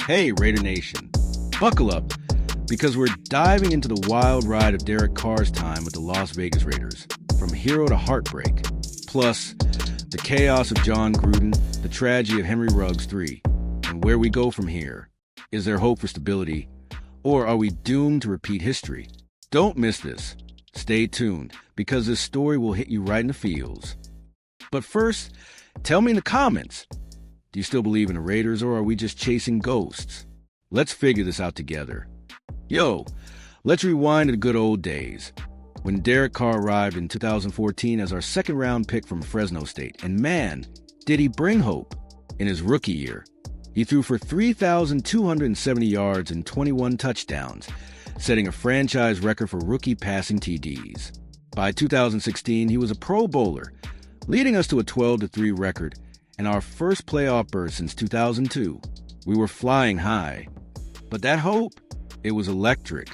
Hey, Raider Nation, buckle up, because we're diving into the wild ride of Derek Carr's time with the Las Vegas Raiders, from hero to heartbreak, plus the chaos of John Gruden, the tragedy of Henry Ruggs III, and where we go from here. Is there hope for stability, or are we doomed to repeat history? Don't miss this. Stay tuned, because this story will hit you right in the feels. But first, tell me in the comments, do you still believe in the Raiders, or are we just chasing ghosts? Let's figure this out together. Yo, let's rewind to the good old days, when Derek Carr arrived in 2014 as our second-round pick from Fresno State. And man, did he bring hope. In his rookie year, he threw for 3,270 yards and 21 touchdowns, setting a franchise record for rookie passing TDs. By 2016, he was a Pro Bowler, leading us to a 12-3 record and our first playoff berth since 2002. We were flying high. But that hope, it was electric.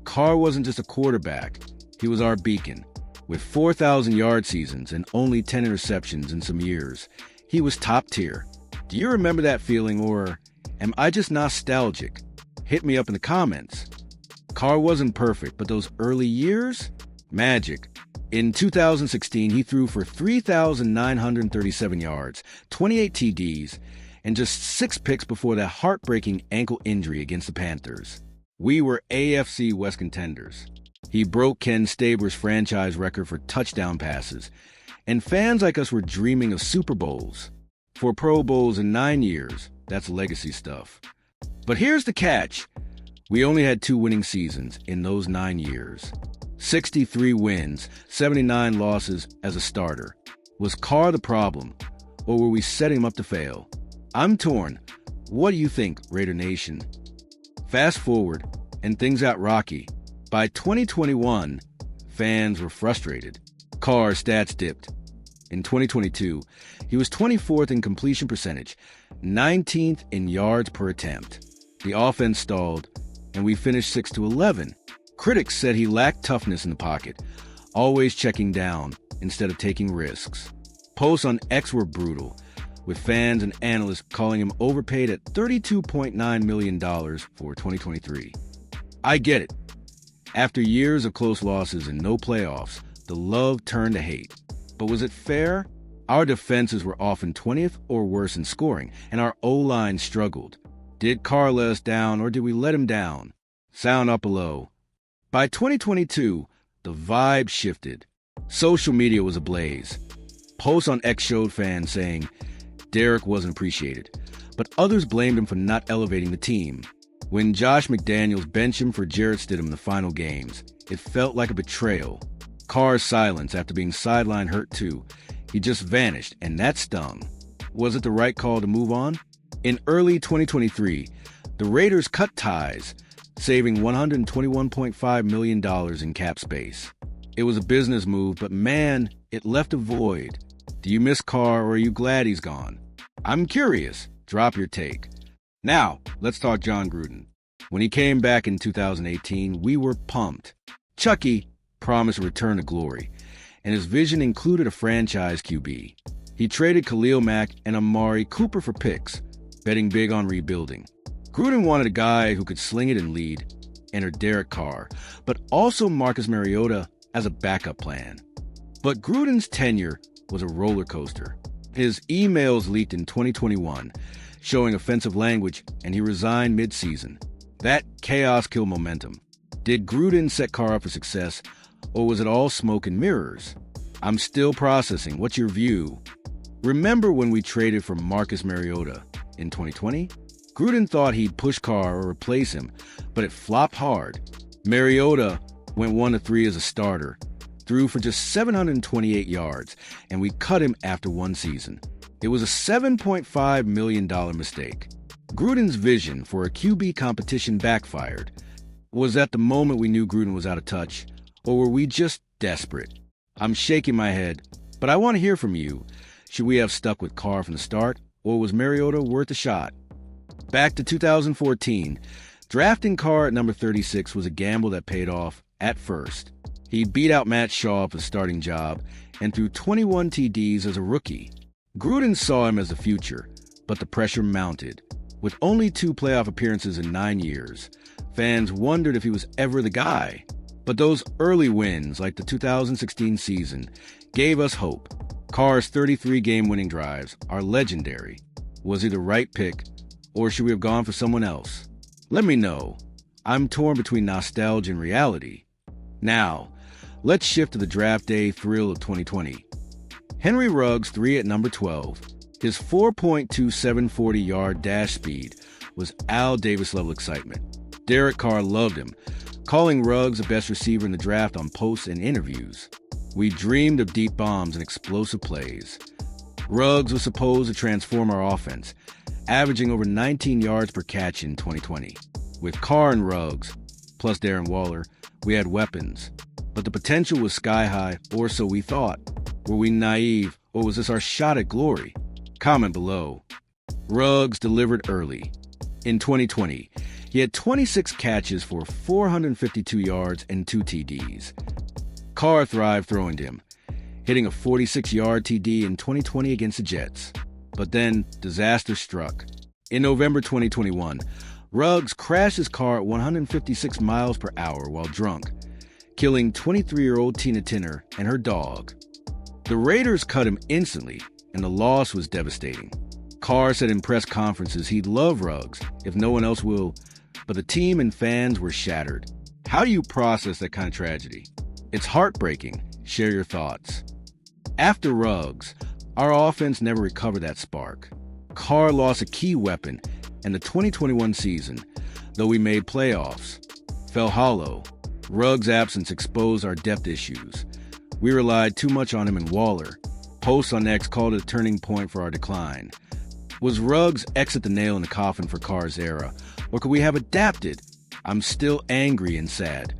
Carr wasn't just a quarterback. He was our beacon. With 4,000-yard seasons and only 10 interceptions in some years, he was top tier. Do you remember that feeling, or am I just nostalgic? Hit me up in the comments. Carr wasn't perfect, but those early years? Magic. In 2016, he threw for 3,937 yards, 28 TDs, and just 6 picks before that heartbreaking ankle injury against the Panthers. We were AFC West contenders. He broke Ken Stabler's franchise record for touchdown passes, and fans like us were dreaming of Super Bowls. 4 Pro Bowls in 9 years, that's legacy stuff. But here's the catch. We only had 2 winning seasons in those 9 years. 63 wins, 79 losses as a starter. Was Carr the problem, or were we setting him up to fail? I'm torn. What do you think, Raider Nation? Fast forward, and things got rocky. By 2021, fans were frustrated. Carr's stats dipped. In 2022, he was 24th in completion percentage, 19th in yards per attempt. The offense stalled, and we finished 6-11. Critics said he lacked toughness in the pocket, always checking down instead of taking risks. Posts on X were brutal, with fans and analysts calling him overpaid at $32.9 million for 2023. I get it. After years of close losses and no playoffs, the love turned to hate. But was it fair? Our defenses were often 20th or worse in scoring, and our O-line struggled. Did Carr let us down, or did we let him down? Sound up below. By 2022, the vibe shifted. Social media was ablaze. Posts on X showed fans saying Derek wasn't appreciated, but others blamed him for not elevating the team. When Josh McDaniels benched him for Jarrett Stidham in the final games, it felt like a betrayal. Carr's silence after being sidelined hurt too. He just vanished, and that stung. Was it the right call to move on? In early 2023, the Raiders cut ties, saving $121.5 million in cap space. It was a business move, but man, it left a void. Do you miss Carr, or are you glad he's gone? I'm curious. Drop your take. Now, let's talk John Gruden. When he came back in 2018, we were pumped. Chucky promised a return to glory, and his vision included a franchise QB. He traded Khalil Mack and Amari Cooper for picks, betting big on rebuilding. Gruden wanted a guy who could sling it and lead, enter Derek Carr, but also Marcus Mariota as a backup plan. But Gruden's tenure was a roller coaster. His emails leaked in 2021, showing offensive language, and he resigned mid-season. That chaos killed momentum. Did Gruden set Carr up for success, or was it all smoke and mirrors? I'm still processing. What's your view? Remember when we traded for Marcus Mariota in 2020? Gruden thought he'd push Carr or replace him, but it flopped hard. Mariota went 1-3 as a starter, threw for just 728 yards, and we cut him after 1 season. It was a $7.5 million mistake. Gruden's vision for a QB competition backfired. Was that the moment we knew Gruden was out of touch, or were we just desperate? I'm shaking my head, but I want to hear from you. Should we have stuck with Carr from the start, or was Mariota worth a shot? Back to 2014, drafting Carr at number 36 was a gamble that paid off at first. He beat out Matt Schaub for the starting job and threw 21 TDs as a rookie. Gruden saw him as the future, but the pressure mounted. With only 2 playoff appearances in 9 years, fans wondered if he was ever the guy. But those early wins, like the 2016 season, gave us hope. Carr's 33 game-winning drives are legendary. Was he the right pick, or should we have gone for someone else? Let me know. I'm torn between nostalgia and reality. Now, let's shift to the draft day thrill of 2020. Henry Ruggs, 3 at number 12. His 4.27 40-yard dash speed was Al Davis-level excitement. Derek Carr loved him, calling Ruggs the best receiver in the draft on posts and interviews. We dreamed of deep bombs and explosive plays. Ruggs was supposed to transform our offense, averaging over 19 yards per catch in 2020. With Carr and Ruggs, plus Darren Waller, we had weapons. But the potential was sky high, or so we thought. Were we naive, or was this our shot at glory? Comment below. Ruggs delivered early. In 2020, he had 26 catches for 452 yards and 2 TDs. Carr thrived throwing to him, hitting a 46-yard TD in 2020 against the Jets. But then, disaster struck. In November 2021, Ruggs crashed his car at 156 miles per hour while drunk, killing 23-year-old Tina Tinner and her dog. The Raiders cut him instantly, and the loss was devastating. Carr said in press conferences he'd love Ruggs if no one else will, but the team and fans were shattered. How do you process that kind of tragedy? It's heartbreaking. Share your thoughts. After Ruggs, our offense never recovered that spark. Carr lost a key weapon, and the 2021 season, though we made playoffs, fell hollow. Ruggs' absence exposed our depth issues. We relied too much on him and Waller. Posts on X called it a turning point for our decline. Was Ruggs' exit the nail in the coffin for Carr's era, or could we have adapted? I'm still angry and sad.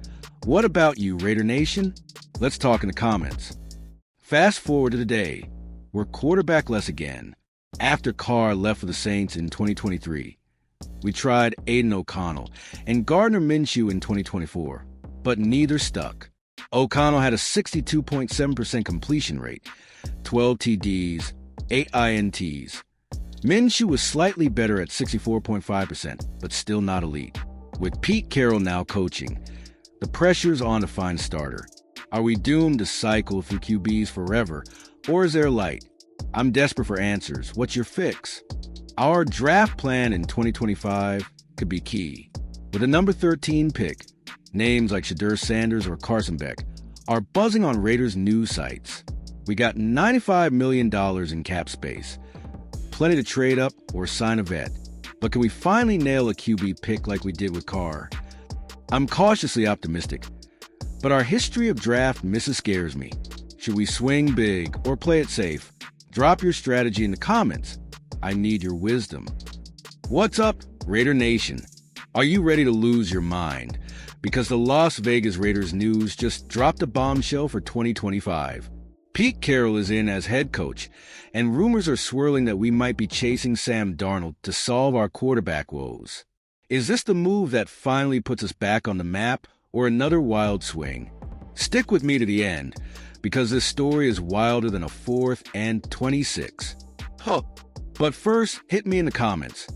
What about you, Raider Nation? Let's talk in the comments. Fast forward to today. We're quarterbackless again. After Carr left for the Saints in 2023, we tried Aiden O'Connell and Gardner Minshew in 2024, but neither stuck. O'Connell had a 62.7% completion rate, 12 TDs, 8 INTs. Minshew was slightly better at 64.5%, but still not elite. With Pete Carroll now coaching, the pressure's on to find a starter. Are we doomed to cycle through QBs forever, or is there light? I'm desperate for answers. What's your fix? Our draft plan in 2025 could be key. With a number 13 pick, names like Shadur Sanders or Carson Beck are buzzing on Raiders news sites. We got $95 million in cap space. Plenty to trade up or sign a vet. But can we finally nail a QB pick like we did with Carr? I'm cautiously optimistic, but our history of draft misses scares me. Should we swing big or play it safe? Drop your strategy in the comments. I need your wisdom. What's up, Raider Nation? Are you ready to lose your mind? Because the Las Vegas Raiders news just dropped a bombshell for 2025. Pete Carroll is in as head coach, and rumors are swirling that we might be chasing Sam Darnold to solve our quarterback woes. Is this the move that finally puts us back on the map, or another wild swing? Stick with me to the end, because this story is wilder than a 4th and 26. Huh. But first, hit me in the comments.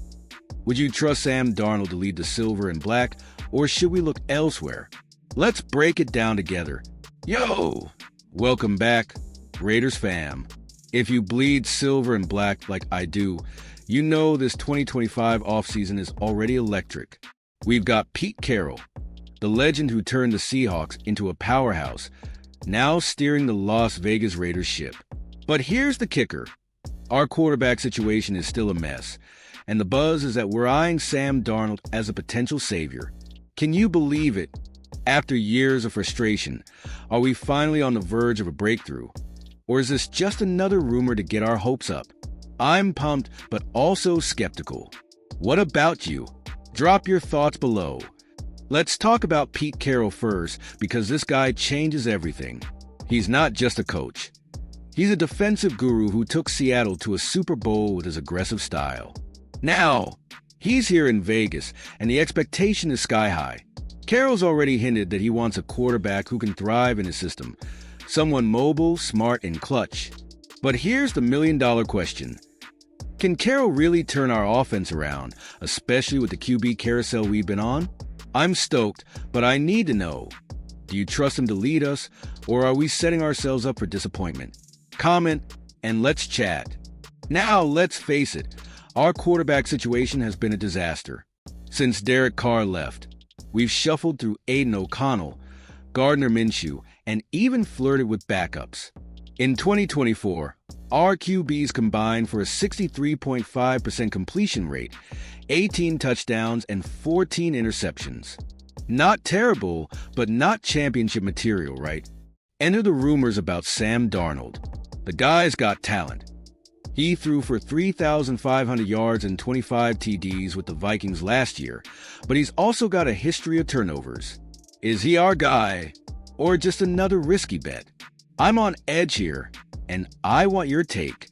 Would you trust Sam Darnold to lead the silver and black, or should we look elsewhere? Let's break it down together. Yo! Welcome back, Raiders fam. If you bleed silver and black like I do, you know this 2025 offseason is already electric. We've got Pete Carroll, the legend who turned the Seahawks into a powerhouse, now steering the Las Vegas Raiders ship. But here's the kicker. Our quarterback situation is still a mess, and the buzz is that we're eyeing Sam Darnold as a potential savior. Can you believe it? After years of frustration, are we finally on the verge of a breakthrough? Or is this just another rumor to get our hopes up? I'm pumped, but also skeptical. What about you? Drop your thoughts below. Let's talk about Pete Carroll first, because this guy changes everything. He's not just a coach. He's a defensive guru who took Seattle to a Super Bowl with his aggressive style. Now, he's here in Vegas, and the expectation is sky high. Carroll's already hinted that he wants a quarterback who can thrive in his system, someone mobile, smart, and clutch. But here's the million-dollar question. Can Carroll really turn our offense around, especially with the QB carousel we've been on? I'm stoked, but I need to know. Do you trust him to lead us, or are we setting ourselves up for disappointment? Comment, and let's chat. Now, let's face it, our quarterback situation has been a disaster. Since Derek Carr left, we've shuffled through Aiden O'Connell, Gardner Minshew, and even flirted with backups. In 2024, our QBs combined for a 63.5% completion rate, 18 touchdowns, and 14 interceptions. Not terrible, but not championship material, right? Enter the rumors about Sam Darnold. The guy's got talent. He threw for 3,500 yards and 25 TDs with the Vikings last year, but he's also got a history of turnovers. Is he our guy, or just another risky bet? I'm on edge here, and I want your take.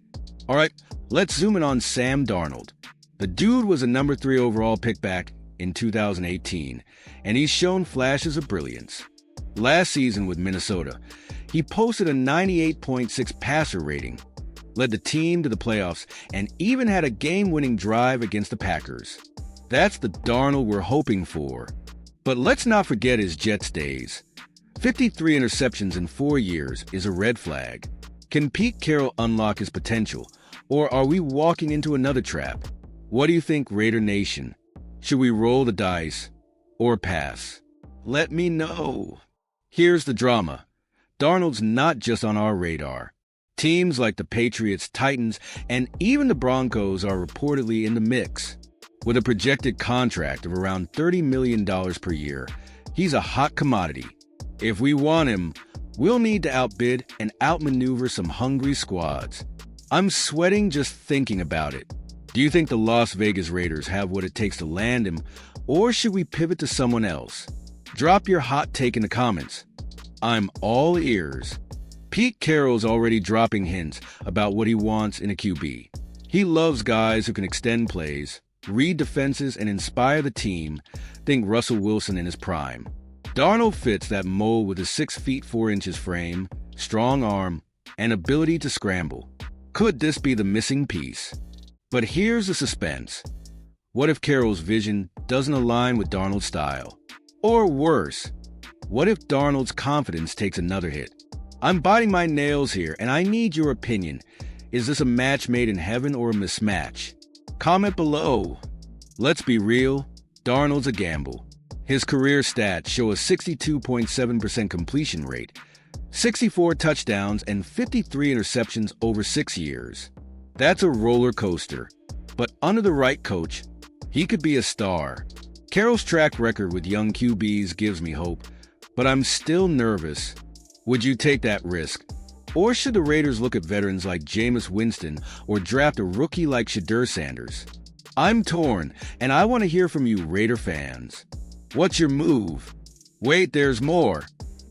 All right, let's zoom in on Sam Darnold. The dude was a number 3 overall pick back in 2018, and he's shown flashes of brilliance. Last season with Minnesota, he posted a 98.6 passer rating, led the team to the playoffs, and even had a game-winning drive against the Packers. That's the Darnold we're hoping for. But let's not forget his Jets days. 53 interceptions in 4 years is a red flag. Can Pete Carroll unlock his potential, or are we walking into another trap? What do you think, Raider Nation? Should we roll the dice or pass? Let me know. Here's the drama. Darnold's not just on our radar. Teams like the Patriots, Titans, and even the Broncos are reportedly in the mix. With a projected contract of around $30 million per year, he's a hot commodity. If we want him, we'll need to outbid and outmaneuver some hungry squads. I'm sweating just thinking about it. Do you think the Las Vegas Raiders have what it takes to land him, or should we pivot to someone else? Drop your hot take in the comments. I'm all ears. Pete Carroll's already dropping hints about what he wants in a QB. He loves guys who can extend plays, read defenses, and inspire the team. Think Russell Wilson in his prime. Darnold fits that mold with his 6 feet 4 inches frame, strong arm, and ability to scramble. Could this be the missing piece? But here's the suspense. What if Carroll's vision doesn't align with Darnold's style? Or worse, what if Darnold's confidence takes another hit? I'm biting my nails here, and I need your opinion. Is this a match made in heaven or a mismatch? Comment below. Let's be real, Darnold's a gamble. His career stats show a 62.7% completion rate, 64 touchdowns, and 53 interceptions over 6 years. That's a roller coaster, but under the right coach, he could be a star. Carroll's track record with young QBs gives me hope, but I'm still nervous. Would you take that risk? Or should the Raiders look at veterans like Jameis Winston or draft a rookie like Shedeur Sanders? I'm torn, and I want to hear from you Raider fans. What's your move? Wait, there's more.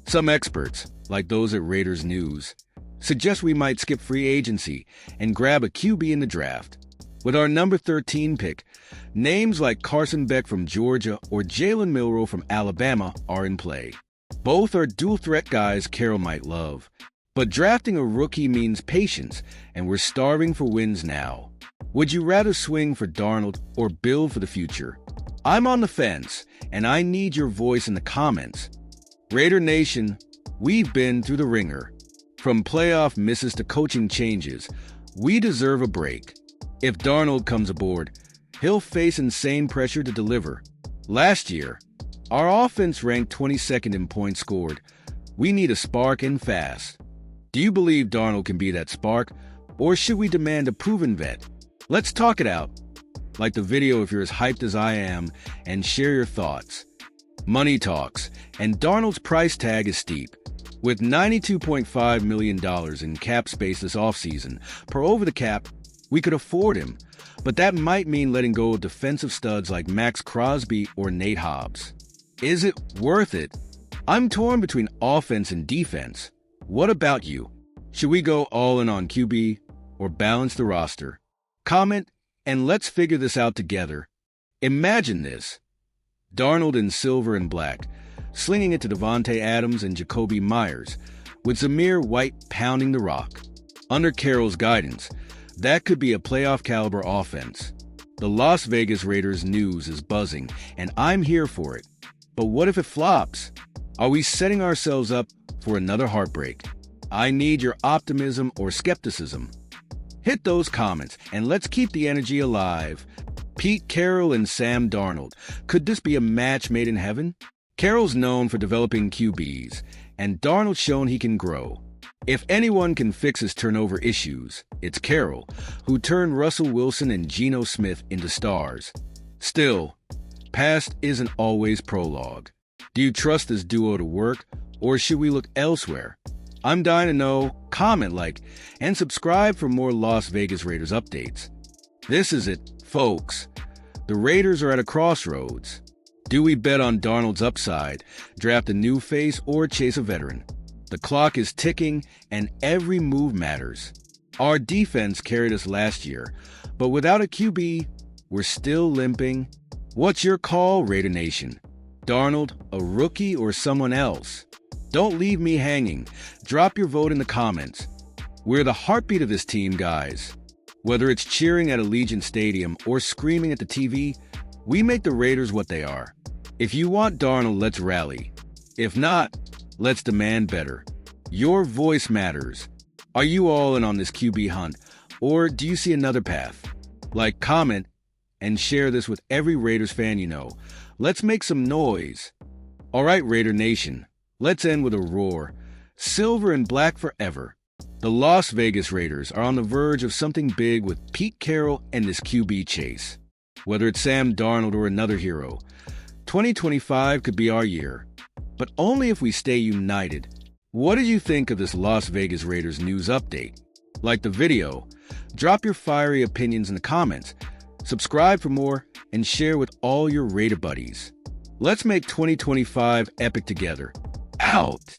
Some experts, like those at Raiders News, suggest we might skip free agency and grab a QB in the draft. With our number 13 pick, names like Carson Beck from Georgia or Jalen Milroe from Alabama are in play. Both are dual-threat guys Carroll might love. But drafting a rookie means patience, and we're starving for wins now. Would you rather swing for Darnold or build for the future? I'm on the fence, and I need your voice in the comments. Raider Nation, we've been through the ringer. From playoff misses to coaching changes, we deserve a break. If Darnold comes aboard, he'll face insane pressure to deliver. Last year, our offense ranked 22nd in points scored. We need a spark and fast. Do you believe Darnold can be that spark, or should we demand a proven vet? Let's talk it out. Like the video if you're as hyped as I am, and share your thoughts. Money talks, and Darnold's price tag is steep. With $92.5 million in cap space this offseason, per over the cap, we could afford him. But that might mean letting go of defensive studs like Max Crosby or Nate Hobbs. Is it worth it? I'm torn between offense and defense. What about you? Should we go all in on QB or balance the roster? Comment, and let's figure this out together. Imagine this. Darnold in silver and black, slinging it to Devontae Adams and Jacoby Myers, with Zamir White pounding the rock. Under Carroll's guidance, That could be a playoff-caliber offense. The Las Vegas Raiders news is buzzing, and I'm here for it. But what if it flops? Are we setting ourselves up for another heartbreak? I need your optimism or skepticism. Hit those comments, and let's keep the energy alive. Pete Carroll and Sam Darnold. Could this be a match made in heaven? Carroll's known for developing QBs, and Darnold's shown he can grow. If anyone can fix his turnover issues, it's Carroll, who turned Russell Wilson and Geno Smith into stars. Still, past isn't always prologue. Do you trust this duo to work, or should we look elsewhere? I'm dying to know. Comment, like, and subscribe for more Las Vegas Raiders updates. This is it, folks. The Raiders are at a crossroads. Do we bet on Darnold's upside, draft a new face, or chase a veteran? The clock is ticking, and every move matters. Our defense carried us last year, but without a QB, we're still limping. What's your call, Raider Nation? Darnold, a rookie, or someone else? Don't leave me hanging. Drop your vote in the comments. We're the heartbeat of this team, guys. Whether it's cheering at Allegiant Stadium or screaming at the TV, we make the Raiders what they are. If you want Darnold, let's rally. If not, let's demand better. Your voice matters. Are you all in on this QB hunt, or do you see another path? Like, comment, and share this with every Raiders fan you know. Let's make some noise. All right, Raider Nation, let's end with a roar. Silver and black forever. The Las Vegas Raiders are on the verge of something big with Pete Carroll and this QB chase. Whether it's Sam Darnold or another hero, 2025 could be our year. But only if we stay united. What did you think of this Las Vegas Raiders news update? Like the video, drop your fiery opinions in the comments, subscribe for more, and share with all your Raider buddies. Let's make 2025 epic together. Out!